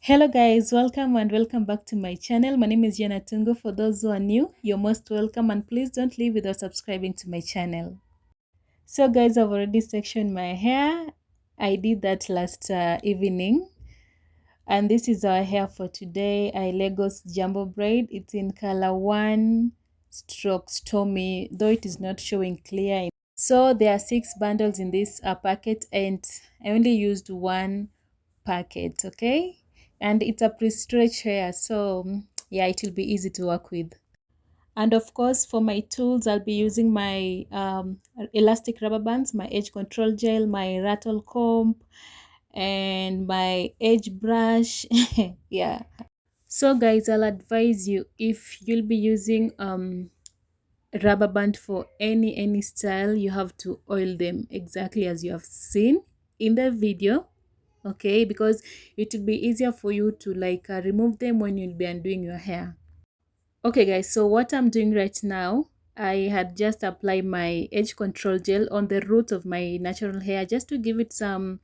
Hello guys, welcome back to my channel. My name is Jana Tungo. For those who are new, you're most welcome, and please don't leave without subscribing to my channel. So guys, I've already sectioned my hair. I did that last evening, and this is our hair for today. I Lagos Jumbo Braid. It's in color 1 stroke stormy, though it is not showing clear. So there are 6 bundles in this packet, and I only used one packet, okay? And it's a pre-stretch hair, so yeah, it will be easy to work with. And of course, for my tools, I'll be using my elastic rubber bands, my edge control gel, my rattle comb, and my edge brush. Yeah. So guys, I'll advise you, if you'll be using rubber band for any style, you have to oil them exactly as you have seen in the video, okay? Because it will be easier for you to remove them when you'll be undoing your hair. Okay guys, so what I'm doing right now, I had just applied my edge control gel on the root of my natural hair, just to give it some,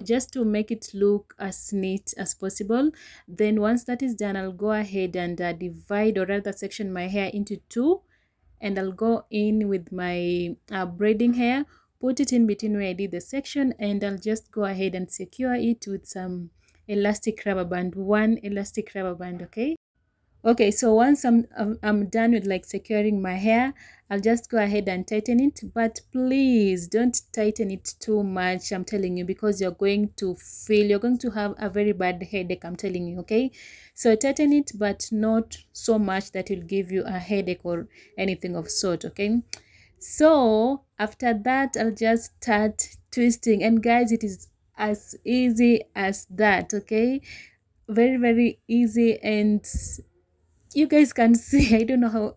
just to make it look as neat as possible. Then once that is done, I'll go ahead and divide, or rather section my hair into 2, and I'll go in with my braiding hair, put it in between where I did the section, and I'll just go ahead and secure it with some elastic rubber band, 1 elastic rubber band, okay? Okay, so once I'm done with securing my hair, I'll just go ahead and tighten it, but please don't tighten it too much, I'm telling you, because you're going to have a very bad headache, I'm telling you, okay? So tighten it, but not so much that will give you a headache or anything of sort, okay? So after that, I'll just start twisting, and guys, it is as easy as that, okay? Very easy, and you guys can see, I don't know how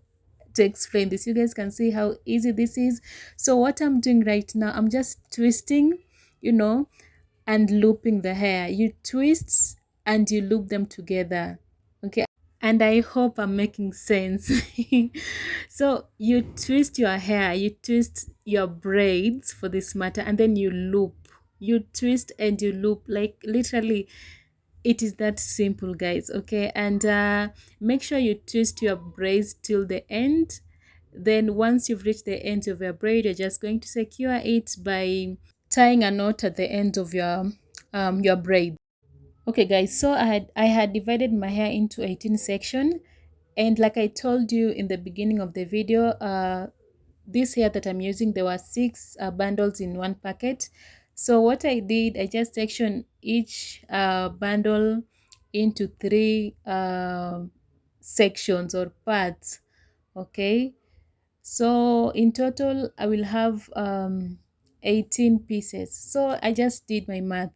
to explain this, you guys can see how easy this is. So what I'm doing right now, I'm just twisting, and looping the hair. You twist and you loop them together, okay? And I hope I'm making sense. So you twist your hair, you twist your braids for this matter, and then you loop, you twist and you loop, like literally it is that simple, guys, okay? And make sure you twist your braids till the end. Then once you've reached the end of your braid, you're just going to secure it by tying a knot at the end of your braid. Okay guys, so I had divided my hair into 18 sections, and like I told you in the beginning of the video, this hair that I'm using, there were 6 bundles in one packet. So what I did, I just sectioned each bundle into 3 sections or parts, okay? So in total I will have 18 pieces. So I just did my math.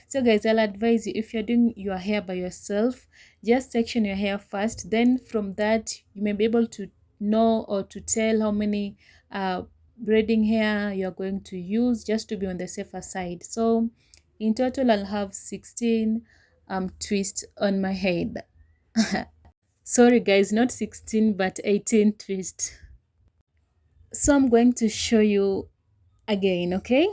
So guys, I'll advise you, if you're doing your hair by yourself, just section your hair first, then from that you may be able to know or to tell how many braiding hair you're going to use, just to be on the safer side. So in total I'll have 16 twists on my head. Sorry guys, not 16 but 18 twists. So I'm going to show you again, okay?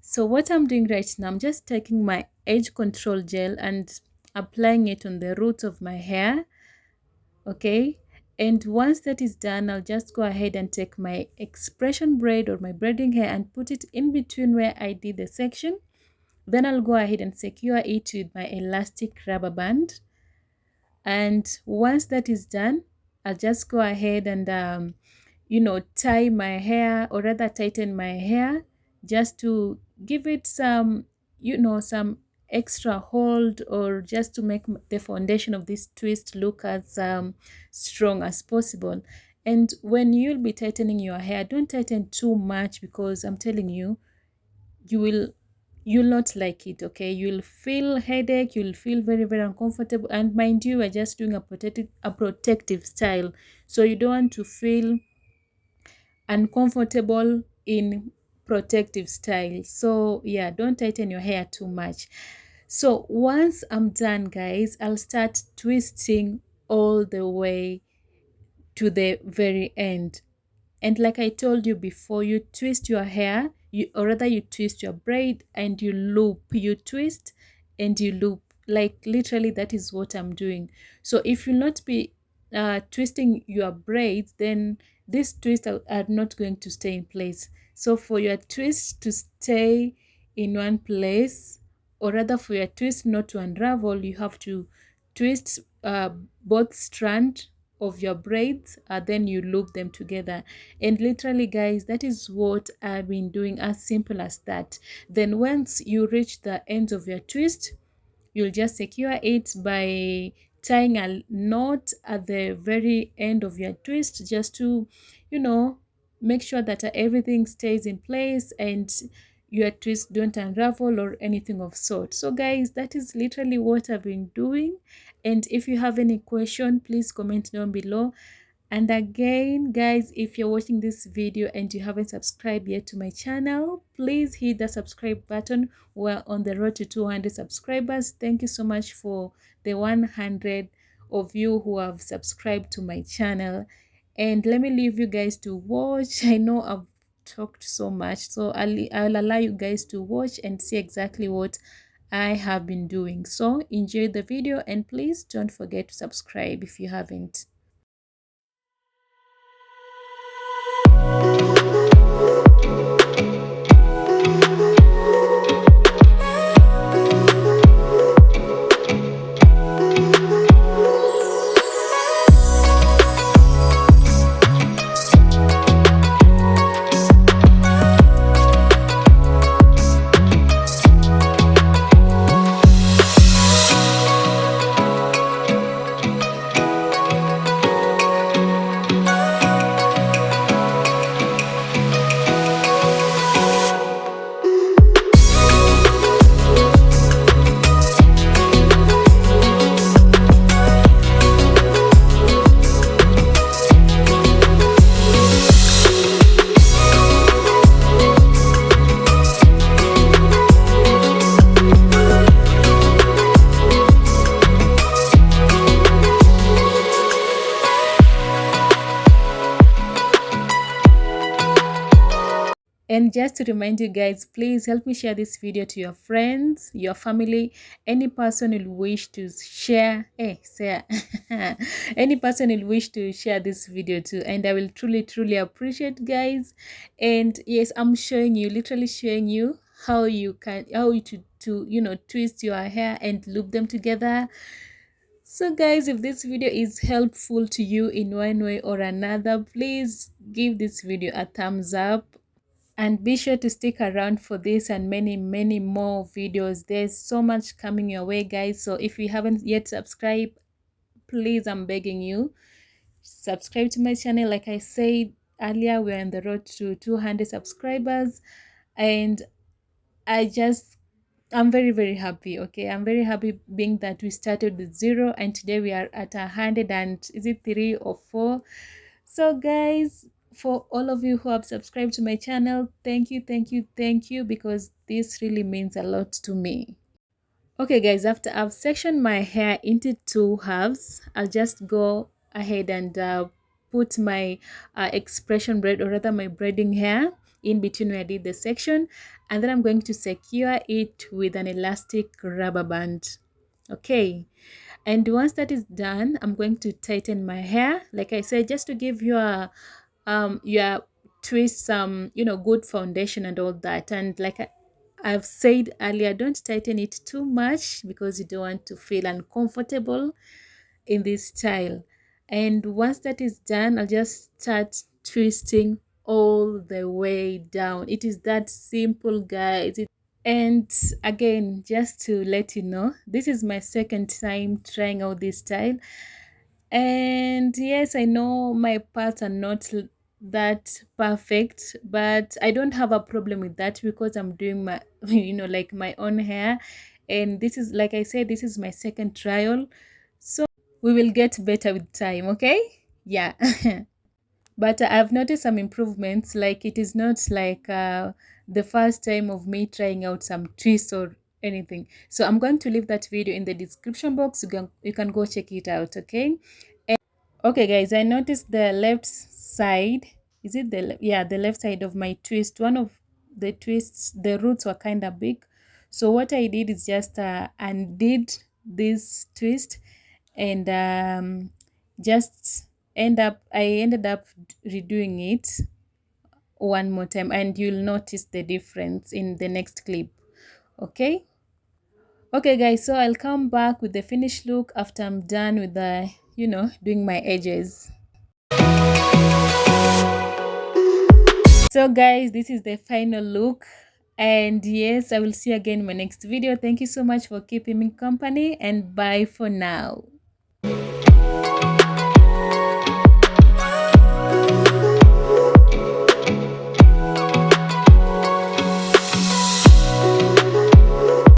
So what I'm doing right now, I'm just taking my edge control gel and applying it on the roots of my hair, okay? And once that is done, I'll just go ahead and take my expression braid or my braiding hair and put it in between where I did the section. Then I'll go ahead and secure it with my elastic rubber band. And once that is done, I'll just go ahead and tie my hair, or rather tighten my hair, just to give it some some extra hold, or just to make the foundation of this twist look as strong as possible. And when you'll be tightening your hair, don't tighten too much, because I'm telling you, you'll not like it, okay? You'll feel headache, you'll feel very uncomfortable. And mind you, we're just doing a protective style, so you don't want to feel uncomfortable in protective style. So yeah, don't tighten your hair too much. So once I'm done, guys, I'll start twisting all the way to the very end. And like I told you before, you twist your hair, or rather you twist your braid and you loop, you twist and you loop. like literally that is what I'm doing. So if you not be twisting your braids, then these twists are not going to stay in place. So for your twist to stay in one place, or rather for your twist not to unravel, you have to twist both strand of your braids, then you loop them together. And literally guys, that is what I've been doing, as simple as that. Then once you reach the ends of your twist, you'll just secure it by tying a knot at the very end of your twist, just to, you know, make sure that everything stays in place and your twist don't unravel or anything of sort. So guys, that is literally what I've been doing. And if you have any question, please comment down below. And again guys, if you're watching this video and you haven't subscribed yet to my channel, please hit the subscribe button. We're on the road to 200 subscribers. Thank you so much for the 100 of you who have subscribed to my channel. And let me leave you guys to watch. I know I've talked so much, so I'll allow you guys to watch and see exactly what I have been doing. So enjoy the video, and please don't forget to subscribe if you haven't. And just to remind you guys, please help me share this video to your friends, your family, any person who wish to share, any person who wish to share this video to. And I will truly appreciate, guys. And yes, I'm showing you, literally showing you how to you know, twist your hair and loop them together. So guys, if this video is helpful to you in one way or another, please give this video a thumbs up. And be sure to stick around for this and many more videos. There's so much coming your way, guys. So if you haven't yet subscribed, please, I'm begging you, subscribe to my channel. Like I said earlier, we're on the road to 200 subscribers, and I'm very happy. Okay, I'm very happy being that we started with 0 and today we are at 100, and is it 3 or 4? So guys, for all of you who have subscribed to my channel, thank you, because this really means a lot to me. Okay guys, after I've sectioned my hair into 2 halves, I'll just go ahead and put my expression braid, or rather my braiding hair, in between where I did the section, and then I'm going to secure it with an elastic rubber band. Okay, and once that is done, I'm going to tighten my hair, like I said, just to give you a your twist some, you know, good foundation and all that. And like I've said earlier, don't tighten it too much because you don't want to feel uncomfortable in this style. And once that is done, I'll just start twisting all the way down. It is that simple, guys. And again, just to let you know, this is my second time trying out this style. And yes, I know my parts are not that perfect, but I don't have a problem with that because I'm doing my, you know, like my own hair. And this is, like I said, this is my second trial. So we will get better with time, okay? Yeah. But I've noticed some improvements. Like it is not like the first time of me trying out some twists or anything. So I'm going to leave that video in the description box. You can go check it out, okay? Okay guys, I noticed the left side, is it yeah, the left side of my twist, one of the twists, the roots were kind of big. So what I did is just undid this twist, and just I ended up redoing it one more time, and you'll notice the difference in the next clip. Okay guys, so I'll come back with the finished look after I'm done with the doing my edges. So guys, this is the final look, and yes, I will see you again in my next video. Thank you so much for keeping me company, and bye for now.